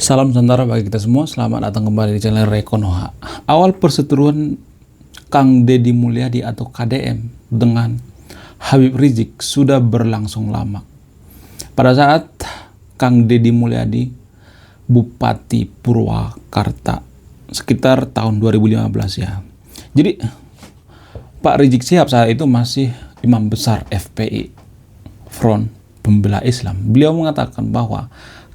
Salam Nusantara bagi kita semua, selamat datang kembali di channel Rekonoha. Awal perseteruan Kang Deddy Mulyadi atau KDM dengan Habib Rizik sudah berlangsung lama. Pada saat Kang Deddy Mulyadi Bupati Purwakarta sekitar tahun 2015 ya. Jadi Pak Rizik Syihab saat itu masih Imam Besar FPI, Front Pembela Islam. Beliau mengatakan bahwa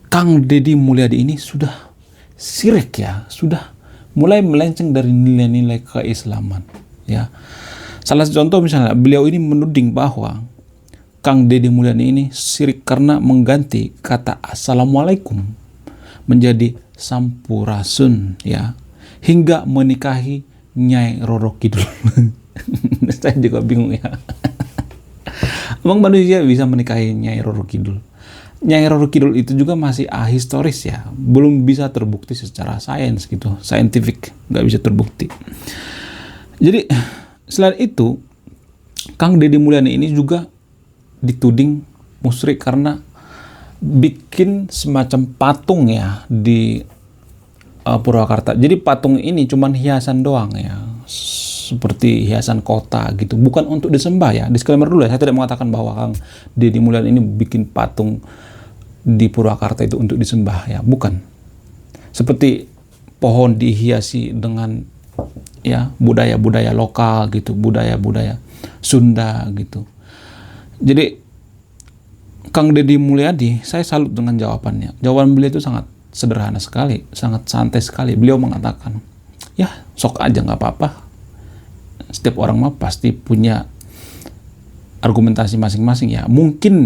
Kang Deddy Mulyadi ini sudah syirik ya, sudah mulai melenceng dari nilai-nilai keislaman ya. Salah satu contoh misalnya beliau ini menuding bahwa Kang Deddy Mulyadi ini syirik karena mengganti kata assalamualaikum menjadi sampurasun ya, hingga menikahi Nyai Roro Kidul. Saya juga bingung ya. Emang manusia bisa menikahi Nyai Roro Kidul? Nyai Roro Kidul itu juga masih ahistoris ya, belum bisa terbukti secara sains gitu, scientific, nggak bisa terbukti. Jadi selain itu, Kang Deddy Mulyadi ini juga dituding musyrik karena bikin semacam patung ya di Purwakarta. Jadi patung ini cuman hiasan doang ya, seperti hiasan kota gitu, bukan untuk disembah ya. Disclaimer dulu ya, saya tidak mengatakan bahwa Kang Deddy Mulyadi ini bikin patung di Purwakarta itu untuk disembah ya, bukan. Seperti pohon dihiasi dengan ya budaya-budaya lokal gitu, budaya-budaya Sunda gitu. Jadi Kang Deddy Mulyadi, saya salut dengan jawabannya. Jawaban beliau itu sangat sederhana sekali, sangat santai sekali. Beliau mengatakan, ya sok aja nggak apa-apa. Setiap orang mah pasti punya argumentasi masing-masing ya. Mungkin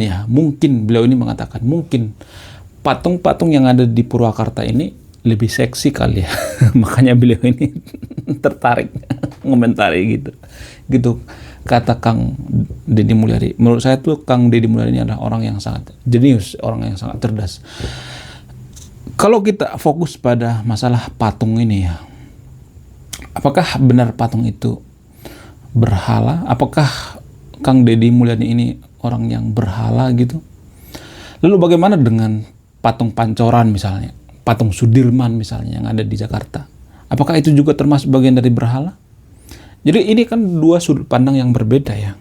beliau ini mengatakan mungkin patung-patung yang ada di Purwakarta ini lebih seksi kali ya. Makanya beliau ini tertarik mengomentari gitu kata Kang Deddy Mulyadi. Menurut saya tuh Kang Deddy Mulyadi ini adalah orang yang sangat jenius, orang yang sangat cerdas. Kalau kita fokus pada masalah patung ini ya, apakah benar patung itu berhala? Apakah Kang Deddy Mulyadi ini orang yang berhala gitu? Lalu bagaimana dengan patung Pancoran misalnya, patung Sudirman misalnya yang ada di Jakarta? Apakah itu juga termasuk bagian dari berhala? Jadi ini kan dua sudut pandang yang berbeda ya.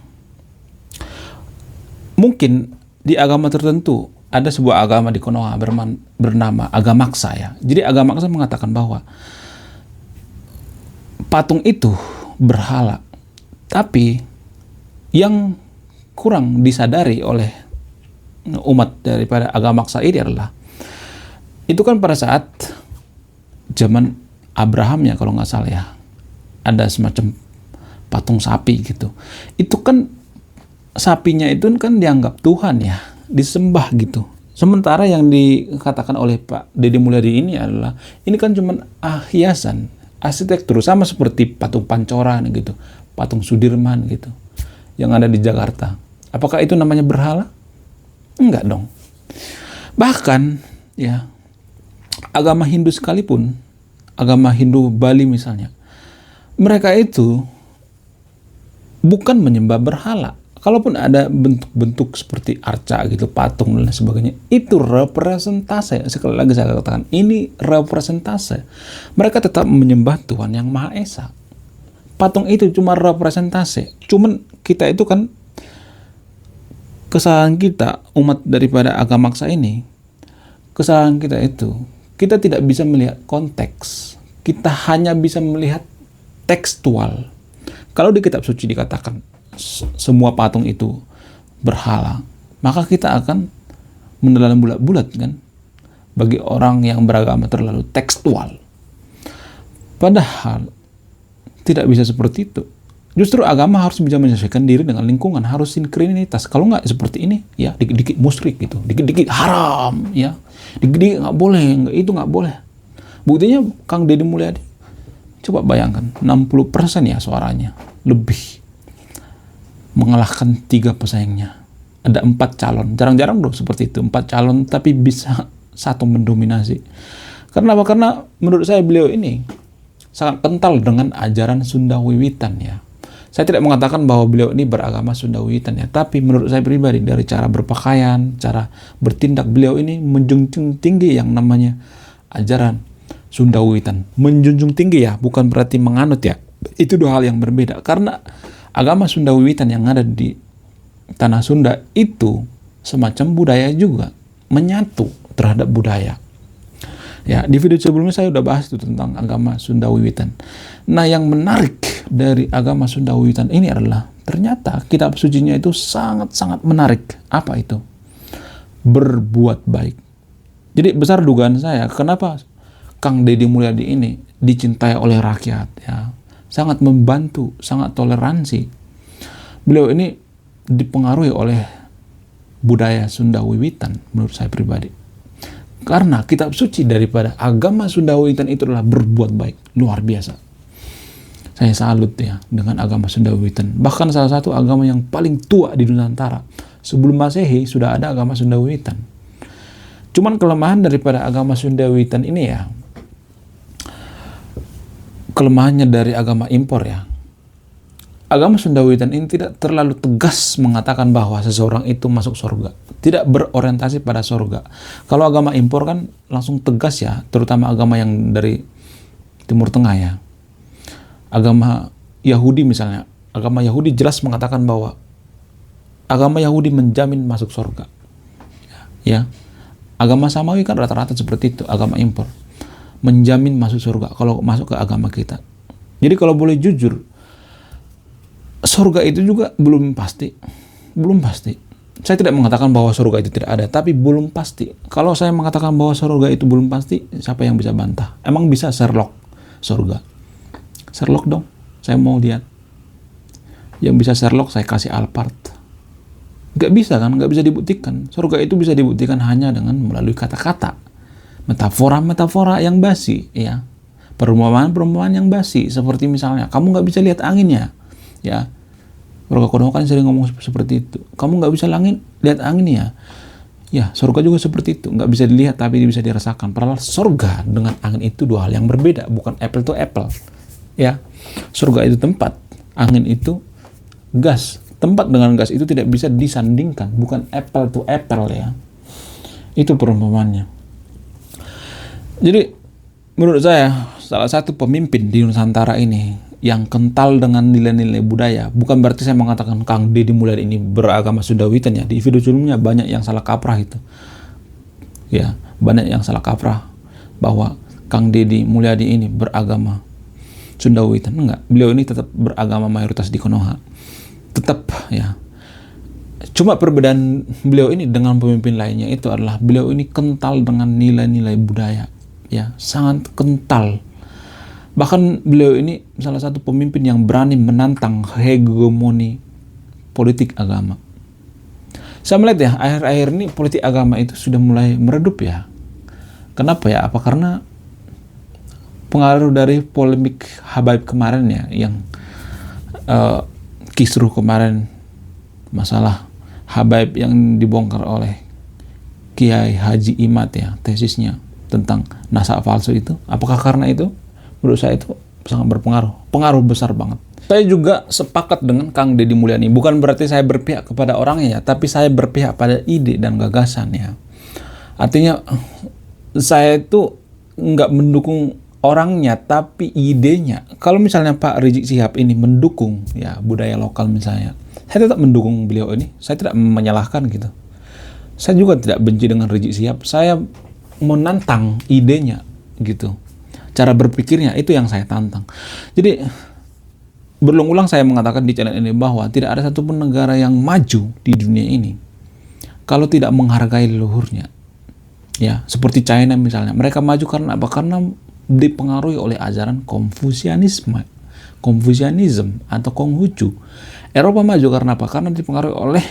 Mungkin di agama tertentu, ada sebuah agama di Konoha bernama Agamaksa ya. Jadi Agamaksa mengatakan bahwa patung itu berhala. Tapi yang kurang disadari oleh umat daripada Agamaksa ini adalah itu kan pada saat zaman Abraham ya, kalau nggak salah ya, ada semacam patung sapi gitu. Itu kan sapinya itu kan dianggap Tuhan ya, disembah gitu. Sementara yang dikatakan oleh Pak Deddy Mulyadi ini adalah ini kan cuma hiasan, arsitektur, sama seperti patung Pancoran gitu, patung Sudirman gitu yang ada di Jakarta. Apakah itu namanya berhala? Enggak dong. Bahkan ya, agama Hindu sekalipun, agama Hindu Bali misalnya, mereka itu bukan menyembah berhala. Kalaupun ada bentuk-bentuk seperti arca gitu, patung dan sebagainya, itu representase. Sekali lagi saya katakan, ini representase. Mereka tetap menyembah Tuhan yang Maha Esa. Patung itu cuma representasi. Cuman kita itu kan, kesalahan kita umat daripada Agamaksa ini, kesalahan kita itu, kita tidak bisa melihat konteks. Kita hanya bisa melihat tekstual. Kalau di kitab suci dikatakan semua patung itu berhala, maka kita akan menelan bulat-bulat kan, bagi orang yang beragama terlalu tekstual. Padahal tidak bisa seperti itu. Justru agama harus bisa menyesuaikan diri dengan lingkungan, harus sinkronitas. Kalau nggak seperti ini, ya dikit-dikit musyrik gitu, dikit-dikit haram, ya dikit-dikit nggak boleh, itu nggak boleh. Buktinya Kang Deddy Mulyadi, coba bayangkan 60% ya suaranya lebih, mengalahkan 3 pesaingnya. Ada 4 calon, jarang-jarang loh seperti itu, 4 calon tapi bisa satu mendominasi. Karena apa? Karena menurut saya beliau ini sangat kental dengan ajaran Sunda Wiwitan ya. Saya tidak mengatakan bahwa beliau ini beragama Sunda Wiwitan ya, tapi menurut saya pribadi dari cara berpakaian, cara bertindak, beliau ini menjunjung tinggi yang namanya ajaran Sundawiwitan. Menjunjung tinggi ya, bukan berarti menganut ya. Itu dua hal yang berbeda. Karena agama Sundawiwitan yang ada di tanah Sunda itu semacam budaya juga, menyatu terhadap budaya. Ya, di video sebelumnya saya udah bahas itu tentang agama Sundawiwitan. Nah, yang menarik dari agama Sundawiwitan ini adalah ternyata kitab sucinya itu sangat-sangat menarik. Apa itu? Berbuat baik. Jadi besar dugaan saya, kenapa Kang Deddy Mulyadi ini dicintai oleh rakyat ya. Sangat membantu, sangat toleransi. Beliau ini dipengaruhi oleh budaya Sundawiwitan menurut saya pribadi. Karena kitab suci daripada agama Sundawiwitan itu adalah berbuat baik. Luar biasa. Saya salut ya dengan agama Sundawiwitan. Bahkan salah satu agama yang paling tua di Nusantara. Sebelum Masehi sudah ada agama Sundawiwitan. Cuman kelemahan daripada agama Sundawiwitan ini ya, kelemahannya dari agama impor ya. Agama Sundawiwitan ini tidak terlalu tegas mengatakan bahwa seseorang itu masuk surga. Tidak berorientasi pada surga. Kalau agama impor kan langsung tegas ya, terutama agama yang dari Timur Tengah ya. Agama Yahudi misalnya. Agama Yahudi jelas mengatakan bahwa agama Yahudi menjamin masuk surga. Ya. Agama Samawi kan rata-rata seperti itu, agama impor. Menjamin masuk surga kalau masuk ke agama kita. Jadi kalau boleh jujur, surga itu juga belum pasti. Belum pasti. Saya tidak mengatakan bahwa surga itu tidak ada, tapi belum pasti. Kalau saya mengatakan bahwa surga itu belum pasti, siapa yang bisa bantah? Emang bisa Sherlock surga? Sherlock dong, saya mau lihat. Yang bisa Sherlock saya kasih Alphard. Gak bisa kan, gak bisa dibuktikan. Surga itu bisa dibuktikan hanya dengan melalui kata-kata. Metafora-metafora yang basi, ya. Perumpamaan-perumpamaan yang basi. Seperti misalnya, kamu gak bisa lihat anginnya. Ya, Roga Konoha kan sering ngomong seperti itu. Kamu nggak bisa lihat angin ya. Ya, surga juga seperti itu. Nggak bisa dilihat tapi bisa dirasakan. Padahal surga dengan angin itu dua hal yang berbeda. Bukan apple to apple. Ya, surga itu tempat. Angin itu gas. Tempat dengan gas itu tidak bisa disandingkan. Bukan apple to apple ya. Itu perumpamannya. Jadi, menurut saya, salah satu pemimpin di Nusantara ini yang kental dengan nilai-nilai budaya. Bukan berarti saya mengatakan Kang Deddy Mulyadi ini beragama Sundawiwitan ya. Di video sebelumnya banyak yang salah kaprah itu. Ya, banyak yang salah kaprah bahwa Kang Deddy Mulyadi ini beragama Sundawiwitan. Enggak, beliau ini tetap beragama mayoritas di Konoha. Tetap ya. Cuma perbedaan beliau ini dengan pemimpin lainnya itu adalah beliau ini kental dengan nilai-nilai budaya. Ya, sangat kental. Bahkan beliau ini salah satu pemimpin yang berani menantang hegemoni politik agama. Saya melihat ya, akhir-akhir ini politik agama itu sudah mulai meredup ya. Kenapa ya? Apa karena pengaruh dari polemik Habaib kemarin ya, yang kisruh kemarin, masalah Habaib yang dibongkar oleh Kiai Haji Imad ya, tesisnya tentang nasab palsu itu. Apakah karena itu? Menurut saya itu sangat berpengaruh. Pengaruh besar banget. Saya juga sepakat dengan Kang Deddy Mulyadi. Bukan berarti saya berpihak kepada orangnya ya, tapi saya berpihak pada ide dan gagasan ya. Artinya saya itu nggak mendukung orangnya, tapi idenya. Kalau misalnya Pak Rizik Syihab ini mendukung ya budaya lokal misalnya, saya tetap mendukung beliau ini. Saya tidak menyalahkan gitu. Saya juga tidak benci dengan Rizik Syihab. Saya menantang idenya gitu. Cara berpikirnya itu yang saya tantang. Jadi berulang-ulang saya mengatakan di channel ini bahwa tidak ada satupun negara yang maju di dunia ini kalau tidak menghargai leluhurnya. Ya, seperti China misalnya. Mereka maju karena apa? Karena dipengaruhi oleh ajaran Konfusianisme atau Konghucu. Eropa maju karena apa? Karena dipengaruhi oleh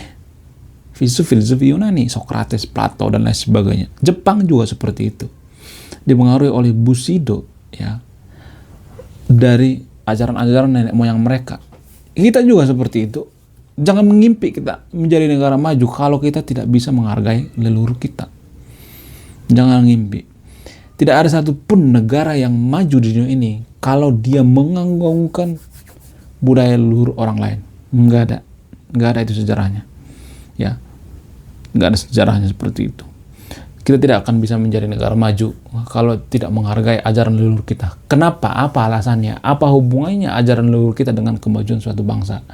filsuf Yunani, Socrates, Plato dan lain sebagainya. Jepang juga seperti itu. Dipengaruhi oleh Bushido ya, dari ajaran-ajaran nenek moyang mereka. Kita juga seperti itu. Jangan mengimpi kita menjadi negara maju kalau kita tidak bisa menghargai leluhur kita. Jangan ngimpi. Tidak ada satupun negara yang maju di dunia ini kalau dia menganggungkan budaya leluhur orang lain. Nggak ada itu sejarahnya. Ya, nggak ada sejarahnya seperti itu. Kita tidak akan bisa menjadi negara maju kalau tidak menghargai ajaran leluhur kita. Kenapa? Apa alasannya? Apa hubungannya ajaran leluhur kita dengan kemajuan suatu bangsa?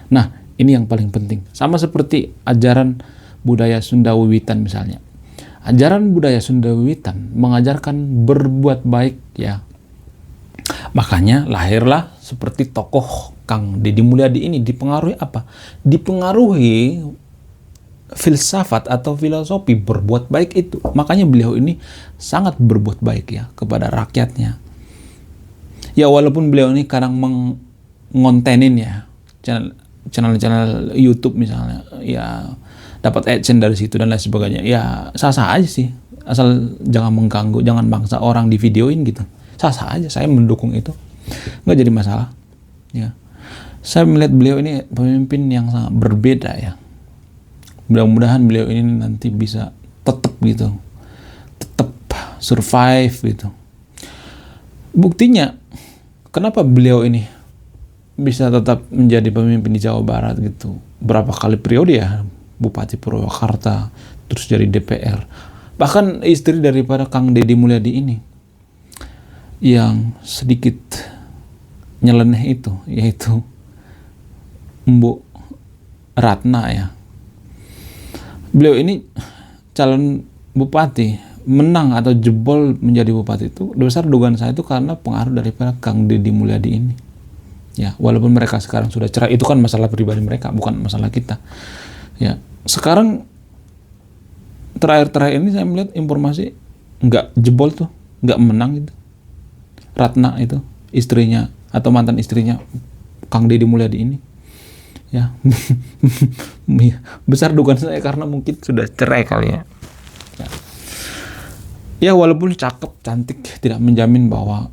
Nah, ini yang paling penting. Sama seperti ajaran budaya Sunda Wiwitan misalnya. Ajaran budaya Sunda Wiwitan mengajarkan berbuat baik ya. Makanya lahirlah seperti tokoh Kang Deddy Mulyadi ini. Dipengaruhi apa? Dipengaruhi filsafat atau filosofi berbuat baik itu. Makanya beliau ini sangat berbuat baik ya kepada rakyatnya. Ya walaupun beliau ini kadang mengontenin ya channel YouTube misalnya, ya dapat AdSense dari situ dan lain sebagainya. Ya sah-sah aja sih, asal jangan mengganggu, jangan bangsa orang di videoin gitu. Sah-sah aja, saya mendukung itu, nggak jadi masalah. Ya, saya melihat beliau ini pemimpin yang sangat berbeda ya. Mudah-mudahan beliau ini nanti bisa tetap survive gitu. Buktinya, kenapa beliau ini bisa tetap menjadi pemimpin di Jawa Barat gitu? Berapa kali periode ya, Bupati Purwakarta, terus jadi DPR. Bahkan istri daripada Kang Deddy Mulyadi ini, yang sedikit nyeleneh itu, yaitu Mbok Ratna ya. Beliau ini calon bupati, menang atau jebol menjadi bupati itu besar dugaan saya itu karena pengaruh daripada Kang Deddy Mulyadi ini. Ya, walaupun mereka sekarang sudah cerai, itu kan masalah pribadi mereka, bukan masalah kita. Ya, sekarang terakhir ini saya melihat informasi nggak jebol tuh, nggak menang gitu. Ratna itu istrinya atau mantan istrinya Kang Deddy Mulyadi ini. Ya, besar dugaan saya karena mungkin sudah cerai kali ya. Ya walaupun cakep, cantik tidak menjamin bahwa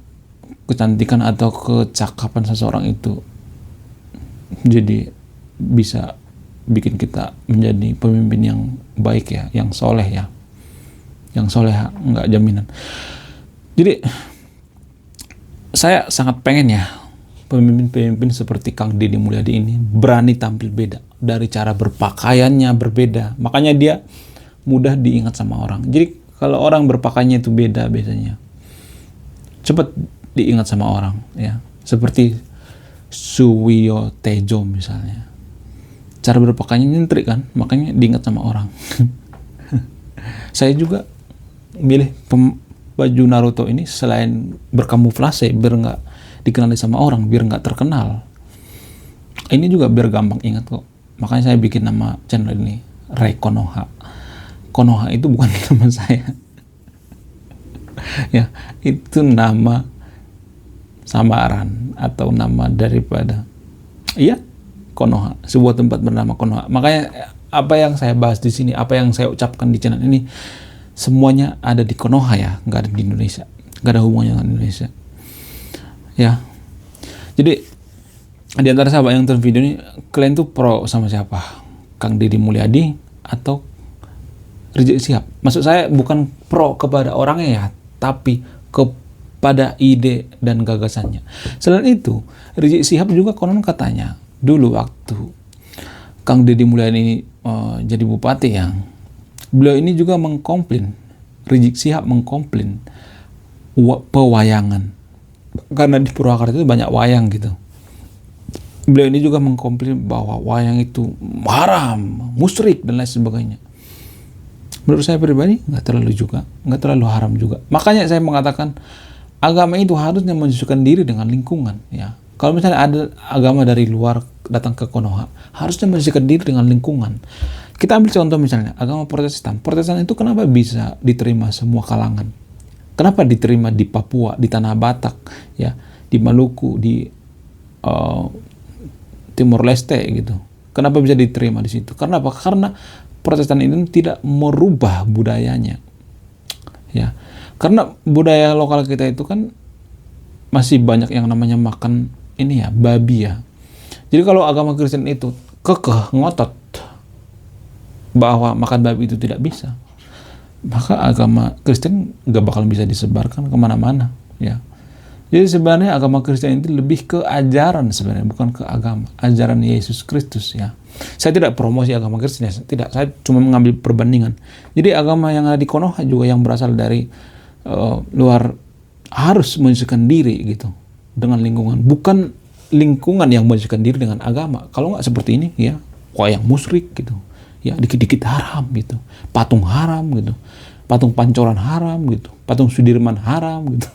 kecantikan atau kecakapan seseorang itu jadi bisa bikin kita menjadi pemimpin yang baik ya, yang soleh ya, yang soleha, nggak jaminan. Jadi saya sangat pengen ya pemimpin-pemimpin seperti Kang Deddy Mulyadi ini berani tampil beda, dari cara berpakaiannya berbeda, makanya dia mudah diingat sama orang. Jadi kalau orang berpakaiannya itu beda biasanya cepat diingat sama orang ya, seperti Suwiyo Tejo misalnya, cara berpakaiannya nyentrik kan, makanya diingat sama orang. Saya juga milih baju Naruto ini selain berkamuflase biar nggak dikenali sama orang, biar nggak terkenal. Ini juga biar gampang ingat kok. Makanya saya bikin nama channel ini Rekonoha. Konoha itu bukan nama saya. Ya, itu nama samaran atau nama daripada Konoha, sebuah tempat bernama Konoha. Makanya apa yang saya bahas di sini, apa yang saya ucapkan di channel ini semuanya ada di Konoha ya, nggak ada di Indonesia, nggak ada hubungannya dengan Indonesia. Ya, jadi di antara sahabat yang nonton video ini, kalian tuh pro sama siapa? Kang Deddy Mulyadi atau Rizik Syihab? Maksud saya bukan pro kepada orangnya ya, tapi kepada ide dan gagasannya. Selain itu, Rizik Syihab juga konon katanya dulu waktu Kang Deddy Mulyadi ini jadi bupati ya, beliau ini juga mengkomplain, Rizik Syihab mengkomplain pewayangan. Karena di Purwakarta itu banyak wayang gitu. Beliau ini juga mengkomplain bahwa wayang itu haram, musyrik dan lain sebagainya. Menurut saya pribadi nggak terlalu haram juga. Makanya saya mengatakan agama itu harusnya menyesuaikan diri dengan lingkungan ya. Kalau misalnya ada agama dari luar datang ke Konoha, harusnya menyesuaikan diri dengan lingkungan. Kita ambil contoh misalnya agama Protestan. Protestan itu kenapa bisa diterima semua kalangan? Kenapa diterima di Papua, di Tanah Batak, ya, di Maluku, di Timor Leste gitu? Kenapa bisa diterima di situ? Karena apa? Karena Protestan ini tidak merubah budayanya, ya. Karena budaya lokal kita itu kan masih banyak yang namanya makan ini ya, babi ya. Jadi kalau agama Kristen itu kekeh ngotot bahwa makan babi itu tidak bisa, maka agama Kristen nggak bakal bisa disebarkan kemana-mana ya. Jadi sebenarnya agama Kristen itu lebih ke ajaran sebenarnya, bukan ke agama, ajaran Yesus Kristus ya. Saya tidak promosi agama Kristen, tidak. Saya cuma mengambil perbandingan. Jadi agama yang ada di Konoha juga yang berasal dari luar harus menyesuaikan diri gitu dengan lingkungan. Bukan lingkungan yang menyesuaikan diri dengan agama. Kalau nggak seperti ini, ya yang musyrik gitu. Ya dikit-dikit haram gitu. Patung haram gitu. Patung Pancoran haram gitu. Patung Sudirman haram gitu.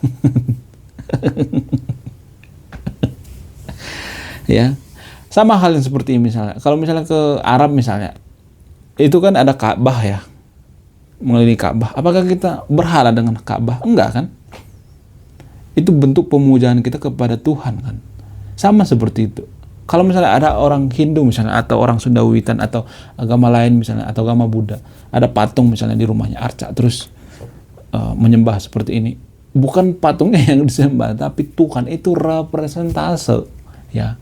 Ya. Sama hal yang seperti ini misalnya. Kalau misalnya ke Arab misalnya, itu kan ada Ka'bah ya. Mengelilingi Ka'bah. Apakah kita berhala dengan Ka'bah? Enggak kan? Itu bentuk pemujaan kita kepada Tuhan kan. Sama seperti itu. Kalau misalnya ada orang Hindu misalnya, atau orang Sunda Wiwitan, atau agama lain misalnya, atau agama Buddha, ada patung misalnya di rumahnya, arca, terus menyembah seperti ini. Bukan patungnya yang disembah, tapi Tuhan. Itu representase ya.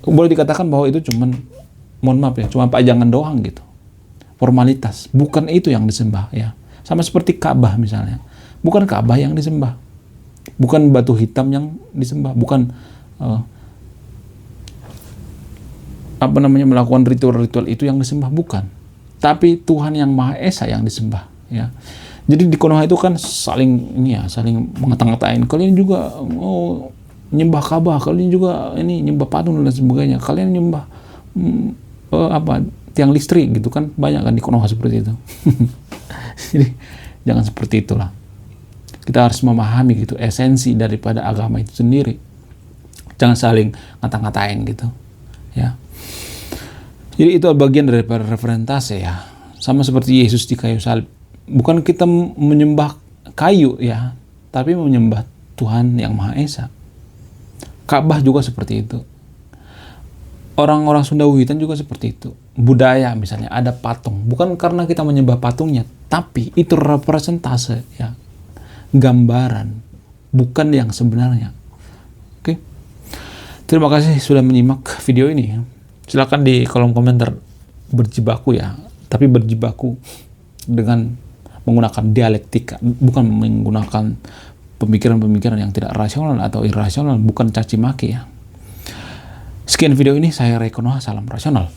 Boleh dikatakan bahwa itu cuman, mohon maaf ya, cuma pajangan doang gitu, formalitas. Bukan itu yang disembah ya. Sama seperti Ka'bah misalnya, bukan Ka'bah yang disembah, bukan batu hitam yang disembah, bukan melakukan ritual-ritual itu yang disembah, bukan. Tapi Tuhan yang Maha Esa yang disembah ya. Jadi di Konoha itu kan saling mengata-ngatain, kalian juga nyembah Ka'bah, kalian juga ini nyembah patung dan sebagainya, kalian nyembah tiang listrik gitu kan, banyak kan di Konoha seperti itu. Jadi jangan seperti itulah. Kita harus memahami gitu esensi daripada agama itu sendiri. Jangan saling ngata-ngatain gitu ya. Jadi itu bagian daripada referentase ya. Sama seperti Yesus di kayu salib. Bukan kita menyembah kayu ya, tapi menyembah Tuhan yang Maha Esa. Ka'bah juga seperti itu. Orang-orang Sunda Wiwitan juga seperti itu. Budaya misalnya ada patung, bukan karena kita menyembah patungnya, tapi itu representase ya, gambaran, bukan yang sebenarnya. Oke. Terima kasih sudah menyimak video ini. Silakan di kolom komentar berjibaku ya, tapi berjibaku dengan menggunakan dialektika, bukan menggunakan pemikiran-pemikiran yang tidak rasional atau irasional, bukan caci maki ya. Sekian video ini, saya Ray Konoha, salam rasional.